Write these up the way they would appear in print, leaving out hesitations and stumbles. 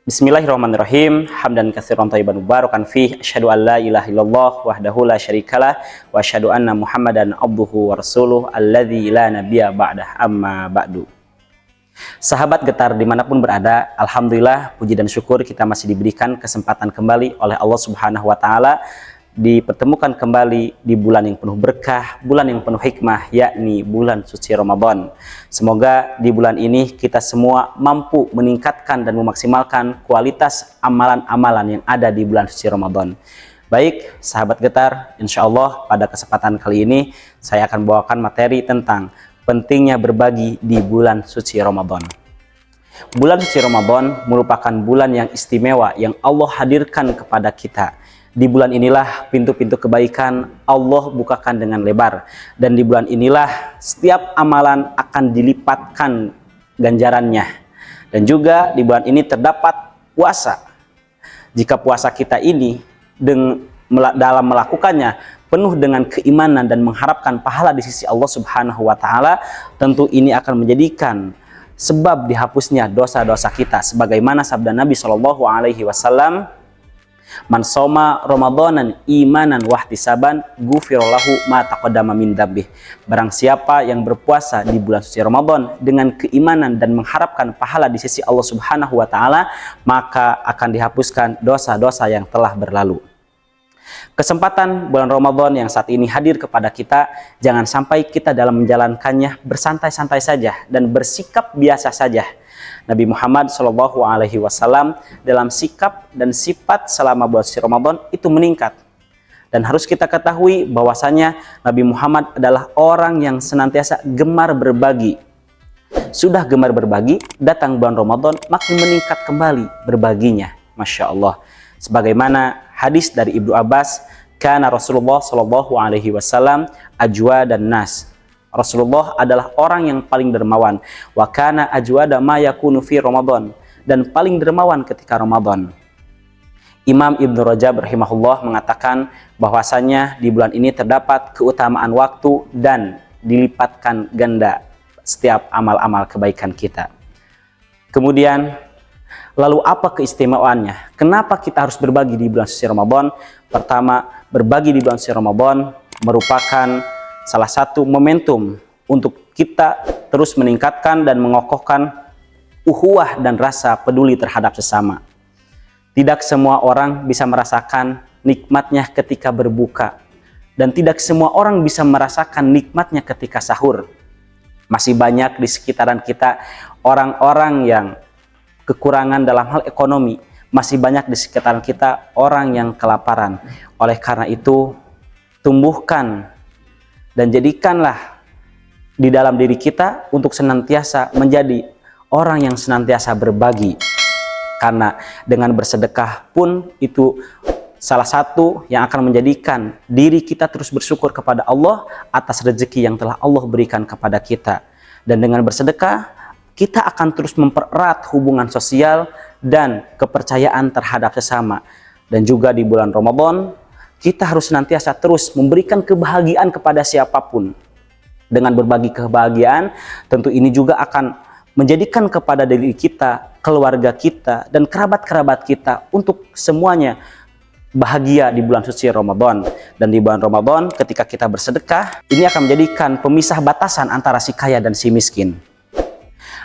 Bismillahirrahmanirrahim. Hamdan katsiran thayyiban mubarakan fih. Asyhadu an la ilaha illallah wahdahu la syarikalah wa asyhadu anna Muhammadan abduhu wa rasuluh alladzi la nabiyya ba'dah, amma ba'du. Sahabat Getar dimanapun berada, alhamdulillah puji dan syukur kita masih diberikan kesempatan kembali oleh Allah Subhanahu wa taala dipertemukan kembali di bulan yang penuh berkah, bulan yang penuh hikmah, yakni bulan suci Ramadan. Semoga di bulan ini kita semua mampu meningkatkan dan memaksimalkan kualitas amalan-amalan yang ada di bulan suci Ramadan. Baik, sahabat Getar, insya Allah pada kesempatan kali ini saya akan bawakan materi tentang pentingnya berbagi di bulan suci Ramadan. Bulan suci Ramadan merupakan bulan yang istimewa yang Allah hadirkan kepada kita. Di bulan inilah pintu-pintu kebaikan Allah bukakan dengan lebar. Dan di bulan inilah setiap amalan akan dilipatkan ganjarannya. Dan juga di bulan ini terdapat puasa. Jika puasa kita ini dalam melakukannya penuh dengan keimanan dan mengharapkan pahala di sisi Allah Subhanahu wa taala, tentu ini akan menjadikan sebab dihapusnya dosa-dosa kita. Sebagaimana sabda Nabi Shallallahu alaihi wasallam, man soma ramadanan imanan wahtisaban ghufirallahu ma taqaddama min dzambih. Barang siapa yang berpuasa di bulan suci Ramadan dengan keimanan dan mengharapkan pahala di sisi Allah Subhanahu wa taala, maka akan dihapuskan dosa-dosa yang telah berlalu. Kesempatan bulan Ramadan yang saat ini hadir kepada kita, jangan sampai kita dalam menjalankannya bersantai-santai saja dan bersikap biasa saja. Nabi Muhammad SAW dalam sikap dan sifat selama bulan suci Ramadan itu meningkat. Dan harus kita ketahui bahwasanya Nabi Muhammad adalah orang yang senantiasa gemar berbagi. Sudah gemar berbagi, datang bulan Ramadan makin meningkat kembali berbaginya. Masya Allah. Sebagaimana hadis dari Ibnu Abbas, kana Rasulullah SAW ajwa dan nas. Rasulullah adalah orang yang paling dermawan. Wa kana ajwada ma yakunu fi Ramadan, dan paling dermawan ketika Ramadan. Imam Ibnu Rajab rahimahullah mengatakan bahwasanya di bulan ini terdapat keutamaan waktu dan dilipatkan ganda setiap amal-amal kebaikan kita. Kemudian, lalu apa keistimewaannya? Kenapa kita harus berbagi di bulan suci Ramadan? Pertama, berbagi di bulan suci Ramadan merupakan salah satu momentum untuk kita terus meningkatkan dan mengokohkan ukhuwah dan rasa peduli terhadap sesama. Tidak semua orang bisa merasakan nikmatnya ketika berbuka, dan tidak semua orang bisa merasakan nikmatnya ketika sahur. Masih banyak di sekitaran kita orang-orang yang kekurangan dalam hal ekonomi. Masih banyak di sekitaran kita orang yang kelaparan. Oleh karena itu, tumbuhkan dan jadikanlah di dalam diri kita untuk senantiasa menjadi orang yang senantiasa berbagi. Karena dengan bersedekah pun itu salah satu yang akan menjadikan diri kita terus bersyukur kepada Allah atas rezeki yang telah Allah berikan kepada kita. Dan dengan bersedekah, kita akan terus mempererat hubungan sosial dan kepercayaan terhadap sesama. Dan juga di bulan Ramadan, kita harus senantiasa terus memberikan kebahagiaan kepada siapapun. Dengan berbagi kebahagiaan, tentu ini juga akan menjadikan kepada diri kita, keluarga kita, dan kerabat-kerabat kita untuk semuanya bahagia di bulan suci Ramadan. Dan di bulan Ramadan, ketika kita bersedekah, ini akan menjadikan pemisah batasan antara si kaya dan si miskin.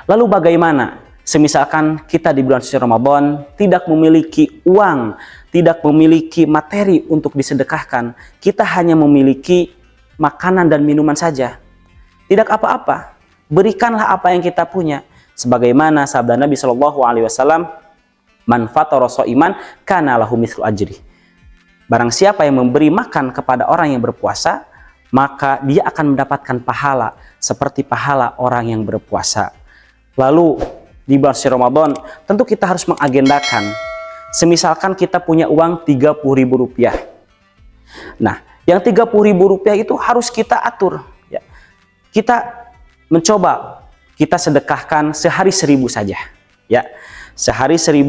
Lalu bagaimana? Semisalkan kita di bulan suci Ramadan tidak memiliki uang, tidak memiliki materi untuk disedekahkan, kita hanya memiliki makanan dan minuman saja. Tidak apa-apa, berikanlah apa yang kita punya. Sebagaimana sabda Nabi SAW, man fatara shaiman kana lahu mithlu ajri. Barang siapa yang memberi makan kepada orang yang berpuasa, maka dia akan mendapatkan pahala seperti pahala orang yang berpuasa. Lalu di bulan suci Ramadan tentu kita harus mengagendakan, semisalkan kita punya uang Rp30.000. Nah, yang Rp30.000 itu harus kita atur. Ya. Kita mencoba, kita sedekahkan sehari 1.000 saja. Ya, sehari 1.000.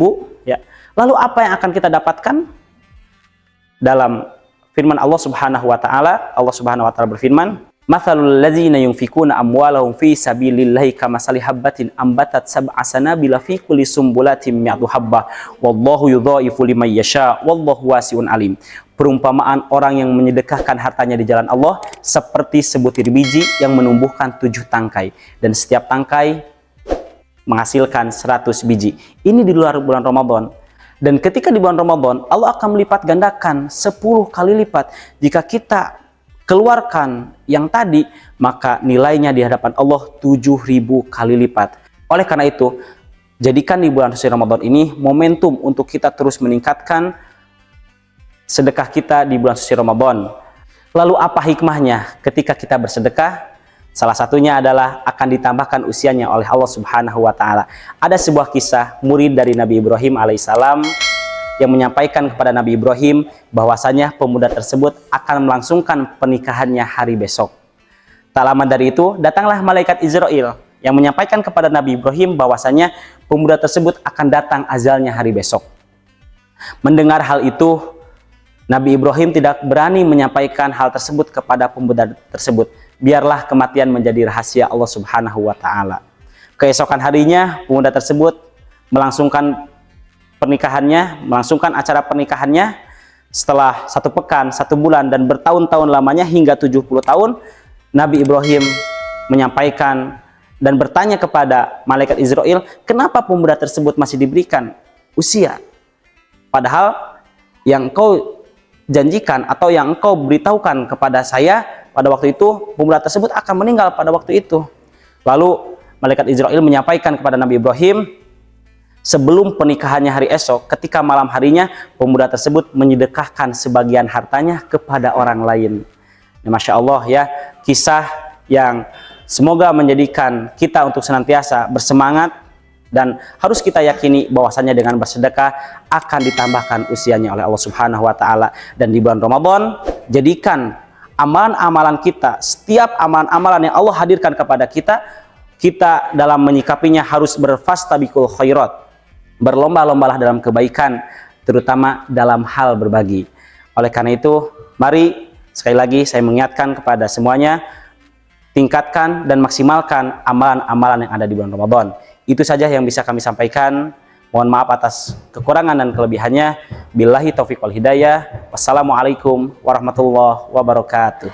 Ya. Lalu apa yang akan kita dapatkan? Dalam firman Allah Subhanahu wa taala berfirman, Mathalul ladzina yunfikuna amwalahum fi sabilillahi kamathali habbatin ambatat sab'a sanabila fi kulli sumbulatin mi'atu habbah wallahu yudhaifu liman yasha wallahu wasi'un alim. Perumpamaan orang yang menyedekahkan hartanya di jalan Allah seperti sebutir biji yang menumbuhkan 7 tangkai dan setiap tangkai menghasilkan 100 biji. Ini di luar bulan Ramadan. Dan ketika di bulan Ramadan Allah akan melipat gandakan 10 kali lipat. Jika kita keluarkan yang tadi, maka nilainya di hadapan Allah 7.000 kali lipat. Oleh karena itu, jadikan di bulan suci Ramadan ini momentum untuk kita terus meningkatkan sedekah kita di bulan suci Ramadan. Lalu apa hikmahnya ketika kita bersedekah? Salah satunya adalah akan ditambahkan usianya oleh Allah Subhanahu wa taala. Ada sebuah kisah murid dari Nabi Ibrahim alaihissalam yang menyampaikan kepada Nabi Ibrahim bahwasanya pemuda tersebut akan melangsungkan pernikahannya hari besok. Tak lama dari itu, datanglah malaikat Israel yang menyampaikan kepada Nabi Ibrahim bahwasanya pemuda tersebut akan datang ajalnya hari besok. Mendengar hal itu, Nabi Ibrahim tidak berani menyampaikan hal tersebut kepada pemuda tersebut. Biarlah kematian menjadi rahasia Allah Subhanahu wa taala. Keesokan harinya, pemuda tersebut melangsungkan acara pernikahannya setelah 1 pekan, 1 bulan, dan bertahun-tahun lamanya hingga 70 tahun. Nabi Ibrahim menyampaikan dan bertanya kepada malaikat Israel, kenapa pemuda tersebut masih diberikan usia? Padahal yang engkau janjikan atau yang engkau beritahukan kepada saya pada waktu itu, pemuda tersebut akan meninggal pada waktu itu. Lalu malaikat Israel menyampaikan kepada Nabi Ibrahim, sebelum pernikahannya hari esok, ketika malam harinya, pemuda tersebut menyedekahkan sebagian hartanya kepada orang lain. Nah, Masya Allah ya, kisah yang semoga menjadikan kita untuk senantiasa bersemangat, dan harus kita yakini bahwasanya dengan bersedekah akan ditambahkan usianya oleh Allah Subhanahu wa taala. Dan di bulan Ramadan, jadikan amalan-amalan kita, setiap amalan-amalan yang Allah hadirkan kepada kita, kita dalam menyikapinya harus berfastabiqul khairat, berlomba-lombalah dalam kebaikan, terutama dalam hal berbagi. Oleh karena itu, mari sekali lagi saya mengingatkan kepada semuanya, tingkatkan dan maksimalkan amalan-amalan yang ada di bulan Ramadan. Itu saja yang bisa kami sampaikan. Mohon maaf atas kekurangan dan kelebihannya. Billahi taufiq wal hidayah. Wassalamualaikum warahmatullahi wabarakatuh.